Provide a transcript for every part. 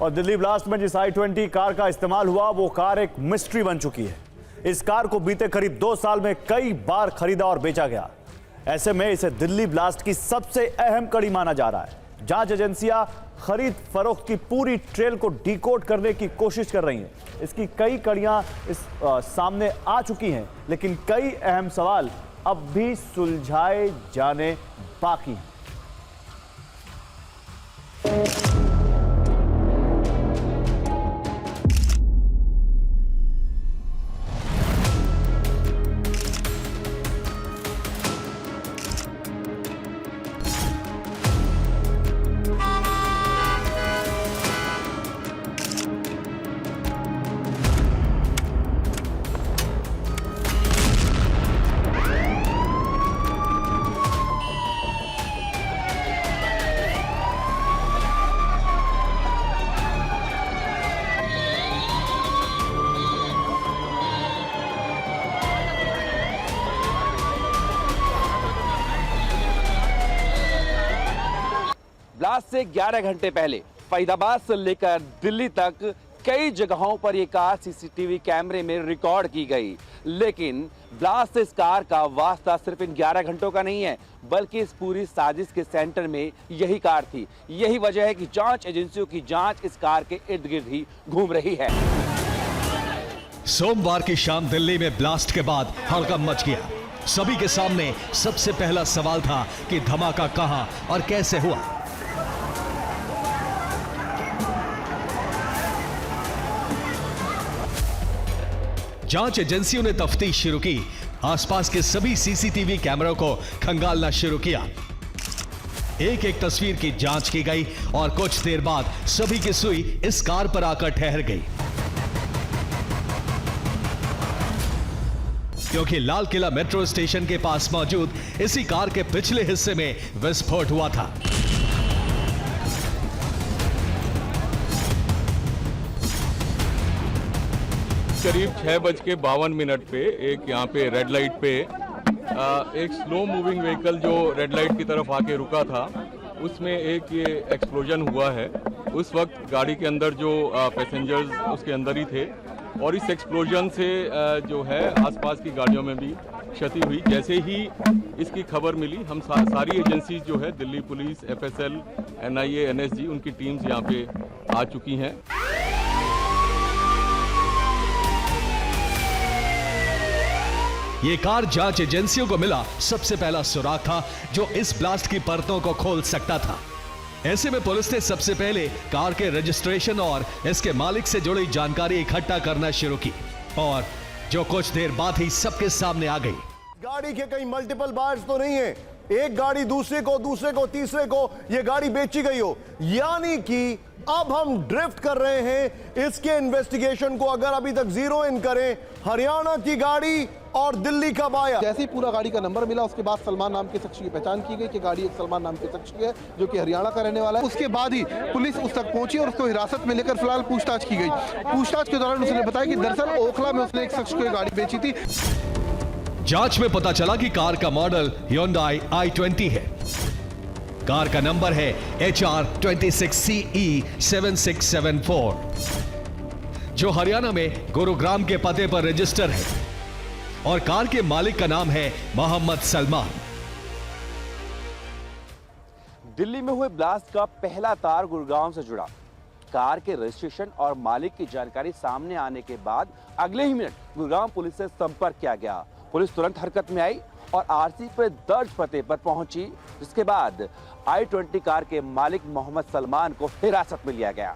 और दिल्ली ब्लास्ट में जिस i20 कार का इस्तेमाल हुआ वो कार एक मिस्ट्री बन चुकी है। इस कार को बीते करीब 2 साल में कई बार खरीदा और बेचा गया। ऐसे में इसे दिल्ली ब्लास्ट की सबसे अहम कड़ी माना जा रहा है। जांच एजेंसियां खरीद फरोख्त की पूरी ट्रेल को डिकोड करने की कोशिश कर रही हैं। इसकी कई कड़ियां सामने आ चुकी हैं, लेकिन कई अहम सवाल अब भी सुलझाए जाने बाकी हैं। ब्लास्ट से 11 घंटे पहले फरीदाबाद से लेकर दिल्ली तक कई जगहों पर यह कार सीसीटीवी कैमरे में रिकॉर्ड की गई, लेकिन ब्लास्ट से इस कार का वास्ता सिर्फ इन 11 घंटों का नहीं है, बल्कि इस पूरी साजिश के सेंटर में यही कार थी। यही वजह है कि जांच एजेंसियों की जांच इस कार के इर्द गिर्द ही घूम रही है। सोमवार की शाम दिल्ली में ब्लास्ट के बाद हड़कंप मच गया। सभी के सामने सबसे पहला सवाल था कि धमाका कहां और कैसे हुआ। जांच एजेंसियों ने तफ्तीश शुरू की। आसपास के सभी सीसीटीवी कैमरों को खंगालना शुरू किया। एक एक तस्वीर की जांच की गई और कुछ देर बाद सभी की सुई इस कार पर आकर ठहर गई, क्योंकि लाल किला मेट्रो स्टेशन के पास मौजूद इसी कार के पिछले हिस्से में विस्फोट हुआ था। करीब 6:52 पे एक यहाँ पे रेड लाइट पे एक स्लो मूविंग व्हीकल जो रेड लाइट की तरफ आके रुका था, उसमें एक ये एक्सप्लोजन हुआ है। उस वक्त गाड़ी के अंदर जो पैसेंजर्स उसके अंदर ही थे और इस एक्सप्लोजन से जो है आसपास की गाड़ियों में भी क्षति हुई। जैसे ही इसकी खबर मिली, हम सारी एजेंसीज जो है Delhi police, FSL, NIA, NSG, उनकी टीम्स यहाँ पे आ चुकी हैं। ये कार जांच एजेंसियों को मिला सबसे पहला सुराग था जो इस ब्लास्ट की परतों को खोल सकता था। ऐसे में पुलिस ने सबसे पहले कार के रजिस्ट्रेशन और इसके मालिक से जुड़ी जानकारी इकट्ठा करना शुरू की, और जो कुछ देर बाद ही सबके सामने आ गई। गाड़ी के कई मल्टीपल बायर्स तो नहीं है, एक गाड़ी दूसरे को, तीसरे को ये गाड़ी बेची गई हो, यानी कि अब हम ड्रिफ्ट कर रहे हैं इसके इन्वेस्टिगेशन को। अगर अभी तक जीरो इन करें, हरियाणा की गाड़ी और दिल्ली का बायर। जैसे ही पूरा गाड़ी का नंबर मिला, उसके बाद सलमान नाम के शख्स की पहचान की गई कि गाड़ी एक सलमान नाम के शख्स की है जो कि हरियाणा का रहने वाला है। उसके बाद ही पुलिस उस तक पहुंची और उसको हिरासत में लेकर फिलहाल पूछताछ की गई। पूछताछ के दौरान उसने बताया कि दरअसल ओखला में उसने एक शख्स को गाड़ी बेची थी। जांच में पता चला कि कार का मॉडल Hyundai i20 है। कार का नंबर है HR26CE 7674, जो हरियाणा में गुरुग्राम के पते पर रजिस्टर है, और कार के मालिक का नाम है मोहम्मद सलमान। दिल्ली में हुए ब्लास्ट का पहला तार गुरुग्राम से जुड़ा। कार के रजिस्ट्रेशन और मालिक की जानकारी सामने आने के बाद अगले ही मिनट गुरुग्राम पुलिस से संपर्क किया गया। पुलिस तुरंत हरकत में आई और आरसी पे दर्ज पते पर पहुंची, जिसके बाद i20 कार के मालिक मोहम्मद सलमान को हिरासत में लिया गया।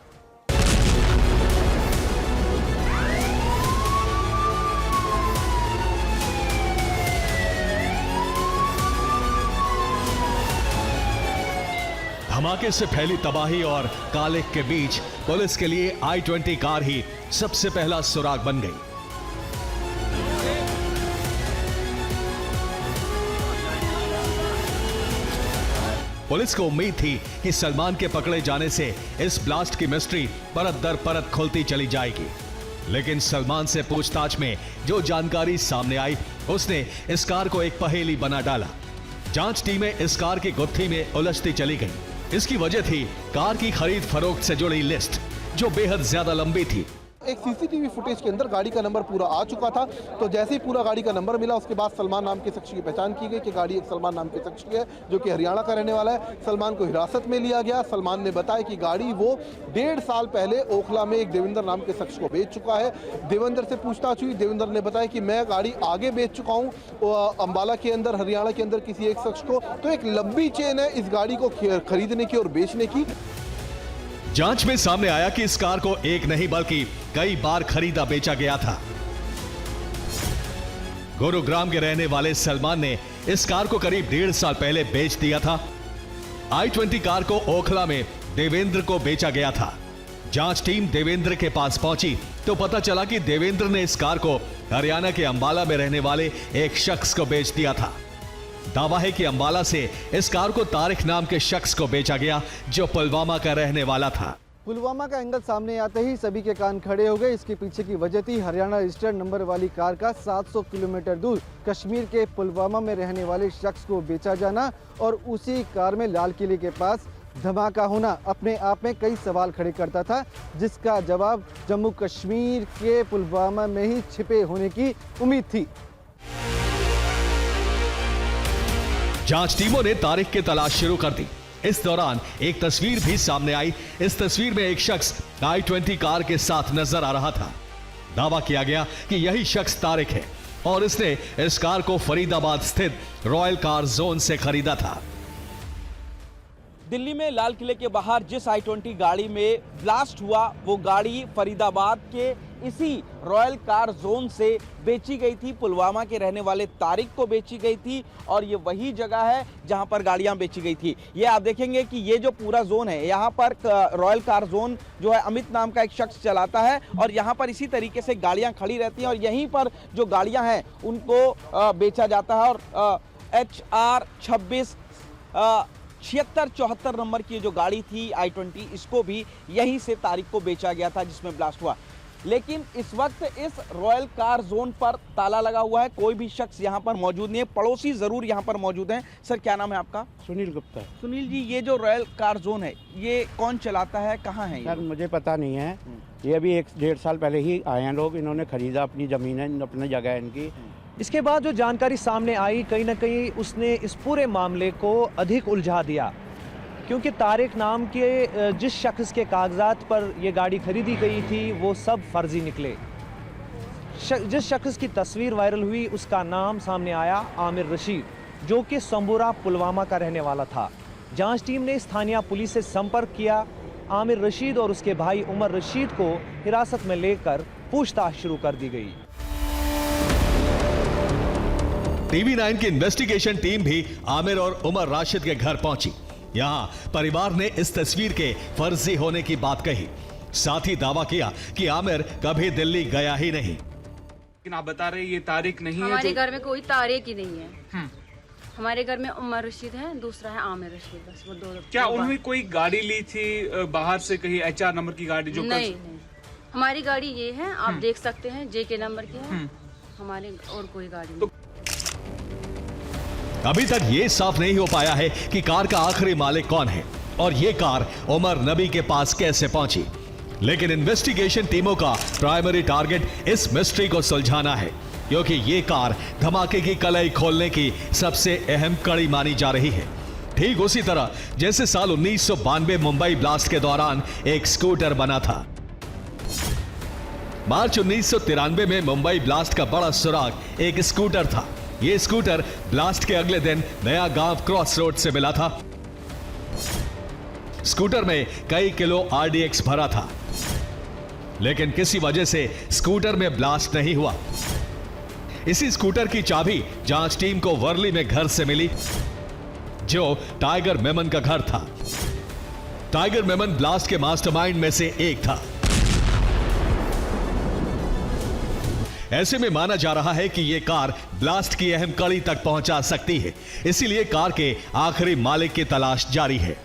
धमाके से फैली तबाही और कालिख के बीच पुलिस के लिए i20 कार ही सबसे पहला सुराग बन गई। पुलिस को उम्मीद थी कि सलमान के पकड़े जाने से इस ब्लास्ट की मिस्ट्री परत दर परत खुलती चली जाएगी, लेकिन सलमान से पूछताछ में जो जानकारी सामने आई, उसने इस कार को एक पहेली बना डाला। जांच टीमें इस कार की गुत्थी में उलझती चली गई। इसकी वजह थी कार की खरीद फरोख्त से जुड़ी लिस्ट। जो बेहद ज्यादा लंबी थी। एक सीसीटीवी फुटेज के अंदर गाड़ी का नंबर पूरा आ चुका था, तो जैसे ही पूरा गाड़ी का नंबर मिला उसके बाद सलमान नाम के शख्स की पहचान की गई कि गाड़ी एक सलमान नाम के शख्स की है जो कि हरियाणा का रहने वाला है। सलमान को हिरासत में लिया गया। सलमान ने बताया कि गाड़ी वो 1.5 साल पहले ओखला में एक देवेंद्र नाम के शख्स को बेच चुका है। देवेंद्र से पूछताछ हुई, देवेंद्र ने बताया कि मैं गाड़ी आगे बेच चुका हूँ अंबाला के अंदर, हरियाणा के अंदर किसी एक शख्स को। तो एक लंबी चेन है इस गाड़ी को खरीदने की और बेचने की। जांच में सामने आया कि इस कार को एक नहीं बल्कि कई बार खरीदा बेचा गया था। गुरुग्राम के रहने वाले सलमान ने इस कार को करीब 1.5 साल पहले बेच दिया था। i20 कार को ओखला में देवेंद्र को बेचा गया था। जांच टीम देवेंद्र के पास पहुंची तो पता चला कि देवेंद्र ने इस कार को हरियाणा के अंबाला में रहने वाले एक शख्स को बेच दिया था। दावा है कि अंबाला से इस कार को तारिक नाम के शख्स को बेचा गया जो पुलवामा का रहने वाला था। पुलवामा का एंगल सामने आते ही सभी के कान खड़े हो गए। इसके पीछे की वजह थी हरियाणा रजिस्टर्ड नंबर वाली कार का 700 किलोमीटर दूर कश्मीर के पुलवामा में रहने वाले शख्स को बेचा जाना और उसी कार में लाल किले के पास धमाका होना अपने आप में कई सवाल खड़े करता था, जिसका जवाब जम्मू कश्मीर के पुलवामा में ही छिपे होने की उम्मीद थी। जांच टीमों ने तारिक की तलाश शुरू कर दी। इस दौरान एक तस्वीर भी सामने आई। इस तस्वीर में एक शख्स i20 कार के साथ नजर आ रहा था। दावा किया गया कि यही शख्स तारिक है और इसने इस कार को फरीदाबाद स्थित रॉयल कार जोन से खरीदा था। दिल्ली में लाल किले के बाहर जिस i20 गाड़ी में ब्लास्ट हुआ वो गाड़ी फरीदाबाद के इसी रॉयल कार जोन से बेची गई थी। पुलवामा के रहने वाले तारिक को बेची गई थी और ये वही जगह है जहां पर गाड़ियां बेची गई थी। ये आप देखेंगे कि ये जो पूरा जोन है, यहाँ पर रॉयल कार जोन जो है अमित नाम का एक शख्स चलाता है और यहाँ पर इसी तरीके से गाड़ियां खड़ी रहती हैं और यहीं पर जो गाड़ियां हैं उनको बेचा जाता है। और HR 26 7674 नंबर की जो गाड़ी थी i20, इसको भी यहीं से तारिक को बेचा गया था जिसमें ब्लास्ट हुआ। लेकिन इस वक्त इस रॉयल कार जोन पर ताला लगा हुआ है, कोई भी शख्स यहाँ पर मौजूद नहीं है। पड़ोसी जरूर यहाँ पर मौजूद हैं। सर, क्या नाम है आपका? सुनील गुप्ता। सुनील जी, ये जो रॉयल कार जोन है ये कौन चलाता है, कहाँ है? सर, मुझे पता नहीं है। ये अभी 1.5 साल पहले ही आए हैं लोग, इन्होंने खरीदा, अपनी ज़मीन है, अपनी जगह है इनकी। इसके बाद जो जानकारी सामने आई, कहीं ना कहीं उसने इस पूरे मामले को अधिक उलझा दिया, क्योंकि तारिक नाम के जिस शख्स के कागजात पर यह गाड़ी खरीदी गई थी वो सब फर्जी निकले। जिस शख्स की तस्वीर वायरल हुई उसका नाम सामने आया आमिर रशीद, जो कि संबूरा पुलवामा का रहने वाला था। जांच टीम ने स्थानीय पुलिस से संपर्क किया। आमिर रशीद और उसके भाई उमर रशीद को हिरासत में लेकर पूछताछ शुरू कर दी गई। TV9 की इन्वेस्टिगेशन टीम भी आमिर और उमर राशिद के घर पहुंची। यहां परिवार ने इस तस्वीर के फर्जी होने की बात कही। साथ ही दावा किया कि आमिर कभी दिल्ली गया ही नहीं। लेकिन आप बता रहे ये तारिक नहीं है। हमारे घर में कोई तारिक ही नहीं है। हमारे घर में उमर रशीद है, दूसरा है आमिर रशीद, बस वो दो। क्या उन्होंने कोई गाड़ी ली थी बाहर से, कहीं HR नंबर की गाड़ी? जो नहीं, हमारी गाड़ी ये है, आप देख सकते हैं, JK नंबर की है। हमारे और कोई गाड़ी नहीं। अभी तक ये साफ नहीं हो पाया है कि कार का आखिरी मालिक कौन है और ये कार उमर नबी के पास कैसे पहुंची। लेकिन इन्वेस्टिगेशन टीमों का प्राइमरी टारगेट इस मिस्ट्री को सुलझाना है, क्योंकि ये कार धमाके की कलई खोलने की सबसे अहम कड़ी मानी जा रही है। ठीक उसी तरह जैसे साल 1992 मुंबई ब्लास्ट के दौरान एक स्कूटर बना था। मार्च 1993 में मुंबई ब्लास्ट का बड़ा सुराग एक स्कूटर था। यह स्कूटर ब्लास्ट के अगले दिन नया गांव क्रॉस रोड से मिला था। स्कूटर में कई किलो RDX भरा था, लेकिन किसी वजह से स्कूटर में ब्लास्ट नहीं हुआ। इसी स्कूटर की चाबी जांच टीम को वर्ली में घर से मिली, जो टाइगर मेमन का घर था। टाइगर मेमन ब्लास्ट के मास्टरमाइंड में से एक था। ऐसे में माना जा रहा है कि यह कार ब्लास्ट की अहम कड़ी तक पहुंचा सकती है, इसीलिए कार के आखिरी मालिक की तलाश जारी है।